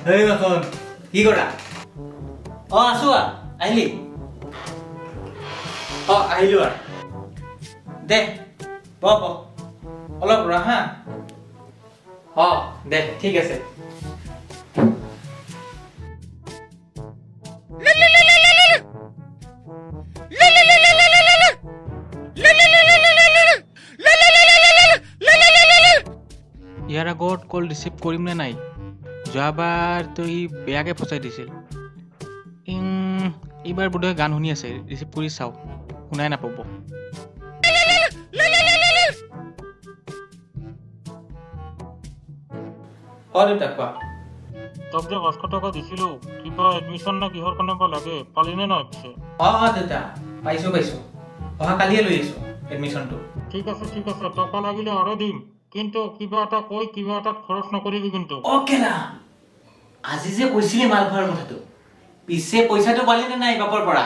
এই মাখন কি কৰা আছো আহিলি আহিলো দে অলপ ৰ হা দে ঠিক আছে ইয়াৰ আগত কল ৰিচিভ কৰিম নে নাই যোৱাবাৰ তো সি বেয়াকৈ ফচাই দিছিল এইবাৰ বোধহয় গান শুনি আছে ৰিচিভ কৰি চাওঁ শুনাই নাপাব দেউতা কোৱা তোক যে 500 টকা দিছিলো কিবা এডমিশ্যন না কিহৰ কাৰণে বা লাগে পালি নে নাই পিছে দেউতা পাইছো অহা কালিয়ে লৈ আহিছো এডমিশ্যনটো ঠিক আছে টকা লাগিলে আৰু দিম কিন্তু কিবা এটা কৈ কিবা এটা খৰচ নকৰিবি কিন্তু কেলা আজি যে কৈছিলি মাল খোৱাৰ কথাটো পিছে পইচাটো পালি নে নাই বাপৰ পৰা